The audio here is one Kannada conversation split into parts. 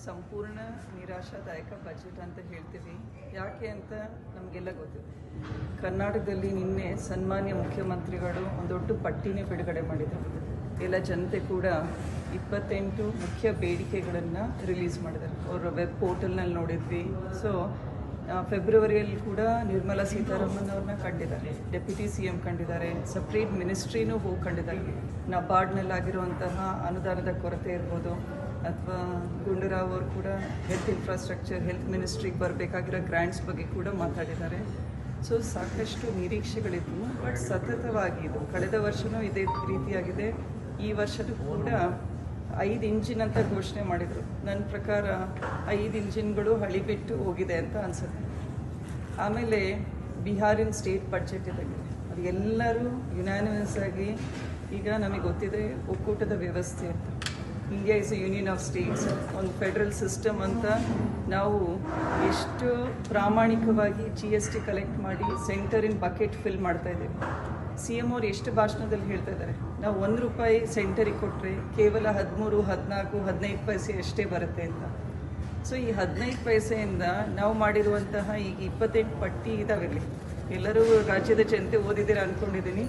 ಸಂಪೂರ್ಣ ನಿರಾಶಾದಾಯಕ ಬಜೆಟ್ ಅಂತ ಹೇಳ್ತೀವಿ. ಯಾಕೆ ಅಂತ ನಮಗೆಲ್ಲ ಗೊತ್ತಿದೆ. ಕರ್ನಾಟಕದಲ್ಲಿ ನಿನ್ನೆ ಸನ್ಮಾನ್ಯ ಮುಖ್ಯಮಂತ್ರಿಗಳು ಒಂದು ದೊಡ್ಡ ಪಟ್ಟಿನೇ ಬಿಡುಗಡೆ ಮಾಡಿದರು. ಎಲ್ಲ ಜನತೆ ಕೂಡ 28 ಮುಖ್ಯ ಬೇಡಿಕೆಗಳನ್ನು ರಿಲೀಸ್ ಮಾಡಿದ್ದಾರೆ. ಅವರ ವೆಬ್ ಪೋರ್ಟಲ್ನಲ್ಲಿ ನೋಡಿದ್ವಿ. ಸೊ ಫೆಬ್ರವರಿಯಲ್ಲಿ ಕೂಡ ನಿರ್ಮಲಾ ಸೀತಾರಾಮನ್ ಅವ್ರನ್ನ ಕಂಡಿದ್ದಾರೆ, ಡೆಪ್ಯೂಟಿ CM ಕಂಡಿದ್ದಾರೆ, ಸಪ್ರೇಟ್ ಮಿನಿಸ್ಟ್ರಿನೂ ಹೋಗಿ ಕಂಡಿದ್ದಾರೆ. ನಬಾರ್ಡ್ನಲ್ಲಾಗಿರುವಂತಹ ಅನುದಾನದ ಕೊರತೆ ಇರ್ಬೋದು, ಅಥವಾ ಗುಂಡೂರಾವ್ ಅವರು ಕೂಡ ಹೆಲ್ತ್ ಇನ್ಫ್ರಾಸ್ಟ್ರಕ್ಚರ್, ಹೆಲ್ತ್ ಮಿನಿಸ್ಟ್ರಿಗೆ ಬರಬೇಕಾಗಿರೋ ಗ್ರ್ಯಾಂಟ್ಸ್ ಬಗ್ಗೆ ಕೂಡ ಮಾತಾಡಿದ್ದಾರೆ. ಸೊ ಸಾಕಷ್ಟು ನಿರೀಕ್ಷೆಗಳಿದ್ವು. ಬಟ್ ಸತತವಾಗಿ ಇದು ಕಳೆದ ವರ್ಷವೂ ಇದೇ ರೀತಿಯಾಗಿದೆ. ಈ ವರ್ಷದೂ ಕೂಡ 5 ಇಂಜಿನ್ ಅಂತ ಘೋಷಣೆ ಮಾಡಿದರು. ನನ್ನ ಪ್ರಕಾರ 5 ಇಂಜಿನ್ಗಳು ಹಳಿಬಿಟ್ಟು ಹೋಗಿದೆ ಅಂತ ಅನಿಸುತ್ತೆ. ಆಮೇಲೆ ಬಿಹಾರಿನ ಸ್ಟೇಟ್ ಬಡ್ಜೆಟ್ ಇದಾಗಿದೆ, ಅದು ಎಲ್ಲರೂ ಯುನಾನಿಮಸ್ ಆಗಿ ಈಗ ನಮಗೆ ಗೊತ್ತಿದೆ ಒಕ್ಕೂಟದ ವ್ಯವಸ್ಥೆ ಅಂತ. India is A union of States, ಒಂದು ಫೆಡ್ರಲ್ ಸಿಸ್ಟಮ್ ಅಂತ. ನಾವು ಎಷ್ಟು ಪ್ರಾಮಾಣಿಕವಾಗಿ GST ಕಲೆಕ್ಟ್ ಮಾಡಿ ಸೆಂಟರಿನ ಬಕೆಟ್ ಫಿಲ್ ಮಾಡ್ತಾ ಇದ್ದೀವಿ. CM ಅವ್ರು ಎಷ್ಟು ಭಾಷಣದಲ್ಲಿ ಹೇಳ್ತಾ ಇದ್ದಾರೆ, ನಾವು ₹1 ಸೆಂಟರಿಗೆ ಕೊಟ್ಟರೆ ಕೇವಲ 13, 14, 15 ಪೈಸೆ ಅಷ್ಟೇ ಬರುತ್ತೆ ಅಂತ. ಸೊ ಈ 15 ಪೈಸೆಯಿಂದ ನಾವು ಮಾಡಿರುವಂತಹ ಈಗ 28 ಪಟ್ಟಿ ಇದಾಗಲಿ, ಎಲ್ಲರೂ ರಾಜ್ಯದ ಜನತೆ ಓದಿದ್ದೀರ ಅಂದ್ಕೊಂಡಿದ್ದೀನಿ.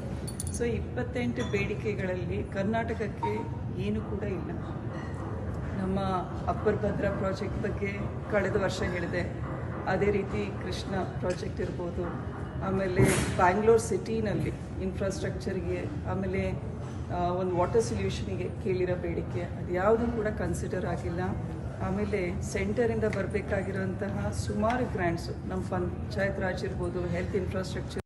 ಸೊ 28 ಬೇಡಿಕೆಗಳಲ್ಲಿ ಕರ್ನಾಟಕಕ್ಕೆ ಏನು ಕೂಡ ಇಲ್ಲ. ನಮ್ಮ ಅಪ್ಪರ್ ಭದ್ರಾ ಪ್ರಾಜೆಕ್ಟ್ ಬಗ್ಗೆ ಕಳೆದ ವರ್ಷ ಹೇಳಿದೆ. ಅದೇ ರೀತಿ ಕೃಷ್ಣ ಪ್ರಾಜೆಕ್ಟ್ ಇರ್ಬೋದು, ಆಮೇಲೆ ಬ್ಯಾಂಗ್ಳೂರ್ ಸಿಟಿನಲ್ಲಿ ಇನ್ಫ್ರಾಸ್ಟ್ರಕ್ಚರ್ಗೆ, ಆಮೇಲೆ ಒಂದು ವಾಟರ್ ಸೊಲ್ಯೂಷನಿಗೆ ಕೇಳಿರೋ ಬೇಡಿಕೆ ಅದು ಯಾವುದೂ ಕೂಡ ಕನ್ಸಿಡರ್ ಆಗಿಲ್ಲ. ಆಮೇಲೆ ಸೆಂಟರಿಂದ ಬರಬೇಕಾಗಿರೋಂತಹ ಸುಮಾರು ಗ್ರ್ಯಾಂಟ್ಸು ನಮ್ಮ ಪಂಚಾಯತ್ ರಾಜ್ ಇರ್ಬೋದು, ಹೆಲ್ತ್ ಇನ್ಫ್ರಾಸ್ಟ್ರಕ್ಚರ್